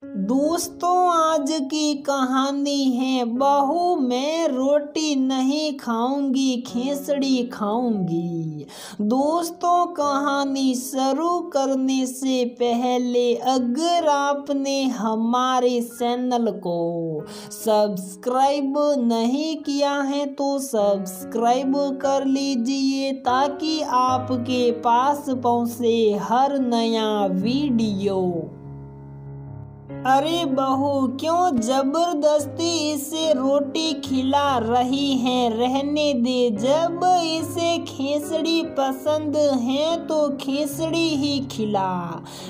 दोस्तों, आज की कहानी है बहू मैं रोटी नहीं खाऊंगी, खिचड़ी खाऊंगी। दोस्तों, कहानी शुरू करने से पहले अगर आपने हमारे चैनल को सब्सक्राइब नहीं किया है तो सब्सक्राइब कर लीजिए ताकि आपके पास पहुंचे हर नया वीडियो। अरे बहू, क्यों जबरदस्ती इसे रोटी खिला रही है? रहने दे। जब इसे खिचड़ी पसंद है तो खिचड़ी ही खिला।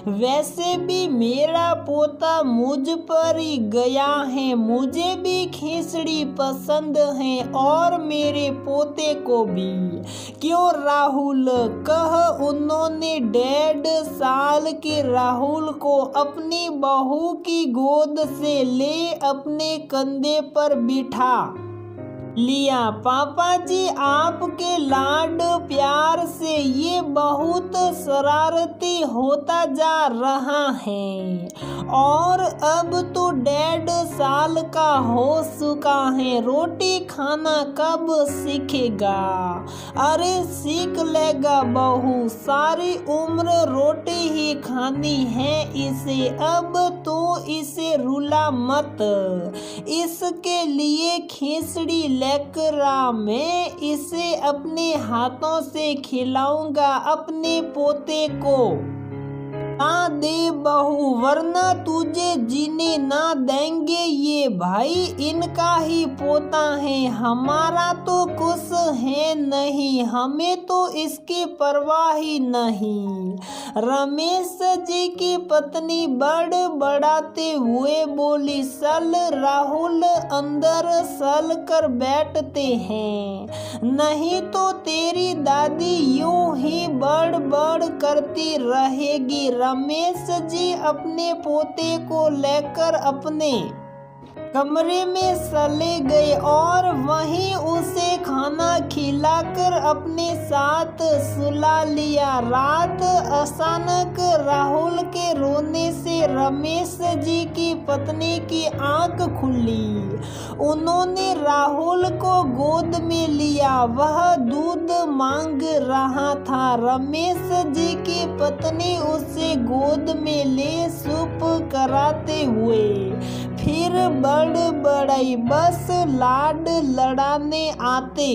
वैसे भी मेरा पोता मुझ पर ही गया है, मुझे भी खिचड़ी पसंद है और मेरे पोते को भी। क्यों राहुल? कह उन्होंने 1.5 साल के राहुल को अपनी बहू की गोद से ले अपने कंधे पर बिठा लिया। पापा जी, आपके लाड प्यार से ये बहुत शरारती होता जा रहा है और अब तो 1.5 साल का हो चुका है। रोटी खाना कब सीखेगा? अरे सीख लेगा बहू, सारी उम्र रोटी ही खानी है इसे। अब तो इसे रुला मत। इसके लिए खिचड़ी लेकर आ, मैं इसे अपने हाथों से खिलाऊंगा अपने पोते को। ना दे बहू, वरना तुझे जीने ना देंगे। ये भाई इनका ही पोता है, हमारा तो कुछ है नहीं, हमें तो इसकी परवाह ही नहीं। रमेश जी की पत्नी बड़बड़ाते हुए बोली, चल राहुल, अंदर चल कर बैठते हैं, नहीं तो तेरी दादी यूं ही बड़बड़ करती रहेगी। रमेश जी अपने पोते को लेकर अपने कमरे में चले गए और वहीं उसे खाना खिलाकर अपने साथ सुला लिया। रात अचानक राहुल के रोने से रमेश जी की पत्नी की आंख खुली। उन्होंने राहुल को गोद में लिया, वह दूध मांग रहा था। रमेश जी की पत्नी उसे गोद में ले चुप कराते हुए फिर बड़बड़ाई, बस लाड लड़ाने आते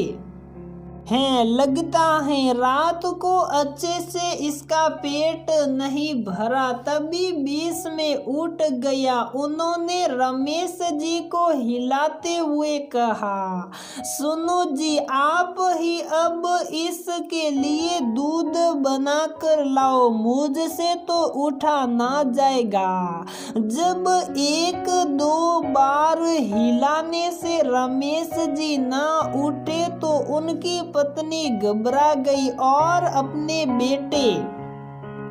हैं। लगता है रात को अच्छे से इसका पेट नहीं भरा, तभी बीच में उठ गया। उन्होंने रमेश जी को हिलाते हुए कहा, सुनो जी, आप ही अब इसके लिए दूध बना कर लाओ, मुझसे तो उठा ना जाएगा। जब 1-2 बार हिलाने से रमेश जी ना उठे तो उनकी पत्नी घबरा गई और अपने बेटे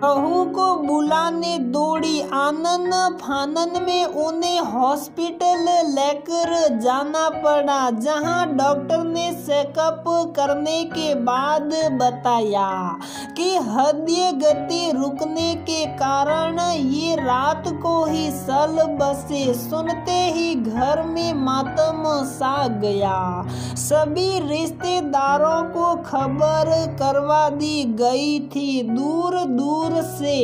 बहू को बुलाने दौड़ी। आनन फानन में उन्हें हॉस्पिटल लेकर जाना पड़ा, जहां डॉक्टर ने चेकअप करने के बाद बताया कि हृदय गति रुकने के कारण ये रात को ही चल बसे। सुनते ही घर में मातम सा गया। सभी रिश्तेदारों को खबर करवा दी गई थी। दूर दूर से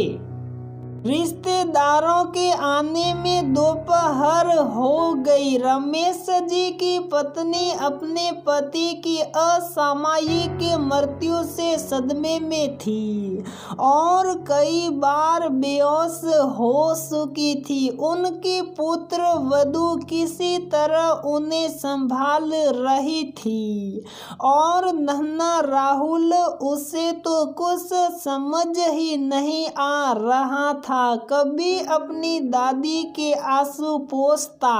रिश्तेदारों के आने में दोपहर हो गई। रमेश जी की पत्नी अपने पति की असामयिक मृत्यु से सदमे में थी और कई बार बेहोश हो चुकी थी। उनकी पुत्र वधू किसी तरह उन्हें संभाल रही थी और नन्हा राहुल, उसे तो कुछ समझ ही नहीं आ रहा था। कभी अपनी दादी के आंसू पोंछता,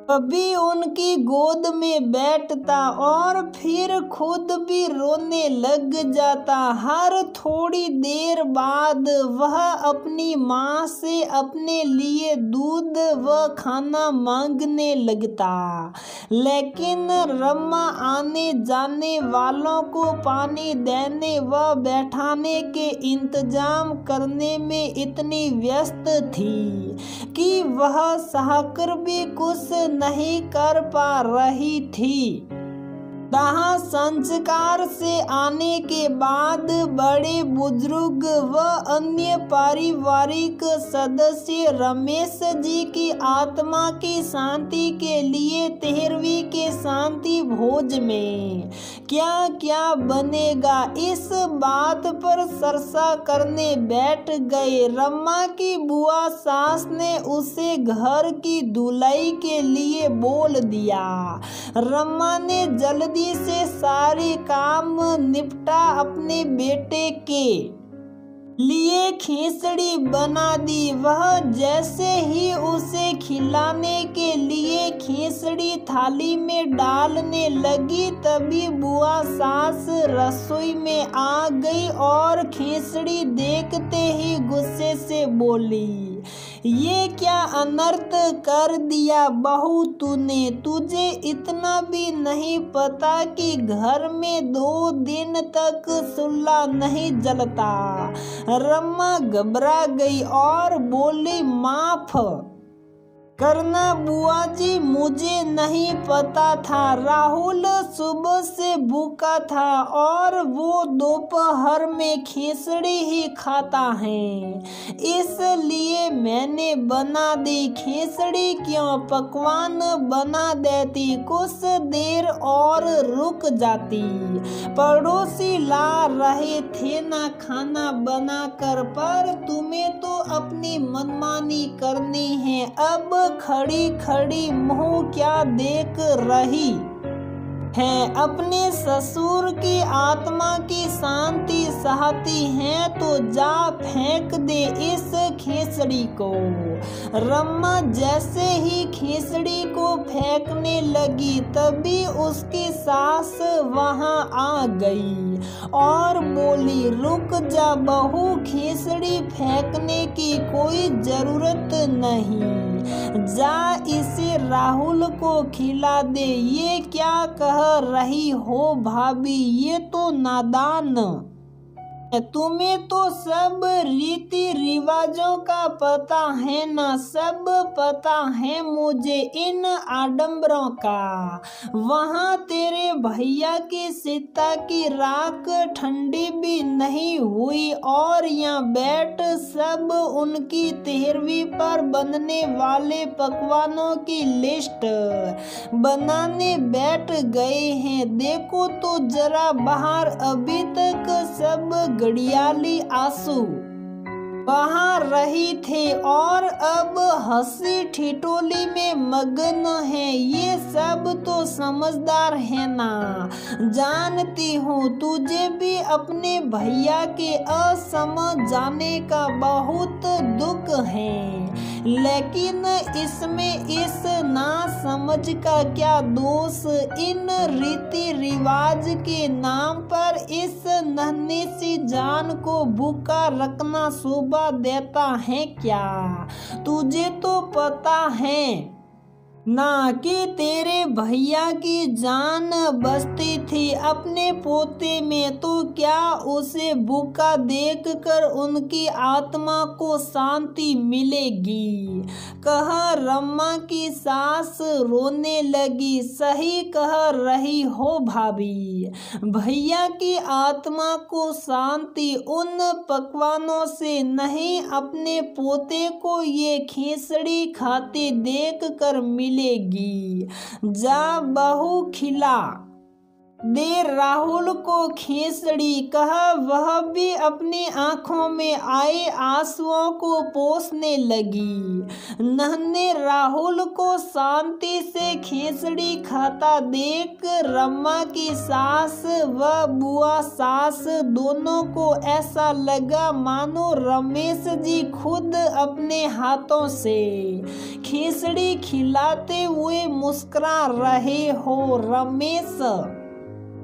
कभी उनकी गोद में बैठता और फिर खुद भी रोने लग जाता। हर थोड़ी देर बाद वह अपनी माँ से अपने लिए दूध व खाना मांगने लगता, लेकिन रमा आने जाने वालों को पानी देने व बैठाने के इंतजाम करने में इतनी व्यस्त थी कि वह सहकर भी कुछ नहीं कर पा रही थी। यहाँ संस्कार से आने के बाद बड़े बुजुर्ग व अन्य पारिवारिक सदस्य रमेश जी की आत्मा की शांति के लिए 13वीं के शांति भोज में क्या क्या बनेगा इस बात पर चर्चा करने बैठ गए। रमा की बुआ सास ने उसे घर की धुलाई के लिए बोल दिया। रमा ने जल्दी से सारी काम निपटा अपने बेटे के लिए खिचड़ी बना दी। वह जैसे ही उसे खिलाने के लिए खिचड़ी थाली में डालने लगी तभी बुआ सास रसोई में आ गई और खिचड़ी देखते ही गुस्से से बोली, ये क्या अनर्थ कर दिया बहू तूने। तुझे इतना भी नहीं पता कि घर में 2 दिन तक चूल्हा नहीं जलता। रमा घबरा गई और बोली, माफ करना बुआ जी, मुझे नहीं पता था। राहुल सुबह से भूखा था और वो दोपहर में खिचड़ी ही खाता है, इसलिए मैंने बना दी। खिचड़ी क्यों पकवान बना देती, कुछ देर और रुक जाती। पड़ोसी ला रहे थे ना खाना बनाकर, पर तुम्हें तो अपनी मनमानी करनी है। अब खड़ी खड़ी मुंह क्या देख रही है। अपने ससुर की आत्मा की शांति चाहती है तो जा फेंक दे इस खिचड़ी को। रमा जैसे ही खिचड़ी को फेंकने लगी तभी उसकी सास वहां आ गई और बोली, रुक जा बहू, खिचड़ी फेंकने की कोई जरूरत नहीं, जा इसे राहुल को खिला दे। ये क्या कह रही हो भाभी, ये तो नादान। तुम्हें तो सब रीति रिवाजों का पता है ना, सब पता है मुझे इन आडंबरों का। वहाँ तेरे भैया की सीता की राख ठंडी भी नहीं हुई और यहाँ बैठ सब उनकी 13वीं पर बनने वाले पकवानों की लिस्ट बनाने बैठ गए हैं। देखो तो जरा बाहर, अभी तक सब घड़ियाली आंसू बहा रही थे और अब हंसी ठिठोली में मगन है। ये सब तो समझदार है ना, जानती हूँ तुझे भी अपने भैया के असमझ जाने का बहुत दुख है, लेकिन इसमें इस ना समझ का क्या दोष। इन रीति रिवाज के नाम पर इस नन्ही सी जान को भूखा रखना शोभा देता है क्या। तुझे तो पता है ना कि तेरे भैया की जान बसती थी अपने पोते में, तो क्या उसे भूखा देखकर उनकी आत्मा को शांति मिलेगी। कह रमा की सास रोने लगी। सही कह रही हो भाभी, भैया की आत्मा को शांति उन पकवानों से नहीं, अपने पोते को ये खिचड़ी खाते देख कर मिलेगी। जा बहू खिला दे राहुल को खिचड़ी, कह वह भी अपनी आंखों में आए आंसुओं को पोंछने लगी। नन्हे राहुल को शांति से खिचड़ी खाता देख रमा की सास व बुआ सास दोनों को ऐसा लगा मानो रमेश जी खुद अपने हाथों से खिचड़ी खिलाते हुए मुस्कुरा रहे हो। रमेश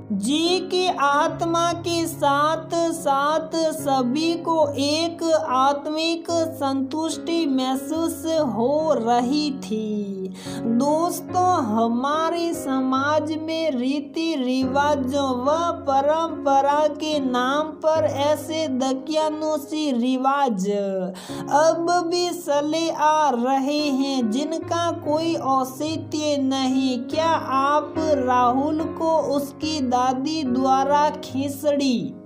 जी की आत्मा के साथ साथ सभी को एक आत्मिक संतुष्टि महसूस हो रही थी। दोस्तों, हमारे समाज में रीति रिवाजों व परंपरा के नाम पर ऐसे दकियानूसी रिवाज अब भी चले आ रहे हैं जिनका कोई औचित्य नहीं। क्या आप राहुल को उसकी दादी द्वारा खिचड़ी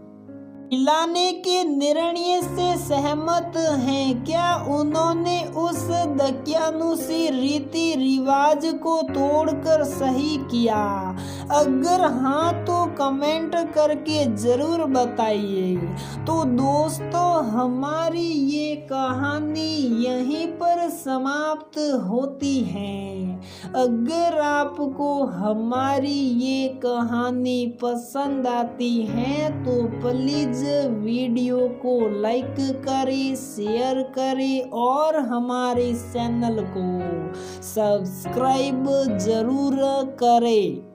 खिलाने के निर्णय से सहमत हैं? क्या उन्होंने उस दकियानूसी रीति रिवाज को तोड़कर सही किया? अगर हाँ तो कमेंट करके जरूर बताइए। तो दोस्तों, हमारी ये कहानी यहीं पर समाप्त होती है। अगर आपको हमारी ये कहानी पसंद आती है तो प्लीज वीडियो को लाइक करें, शेयर करें और हमारे चैनल को सब्सक्राइब जरूर करें।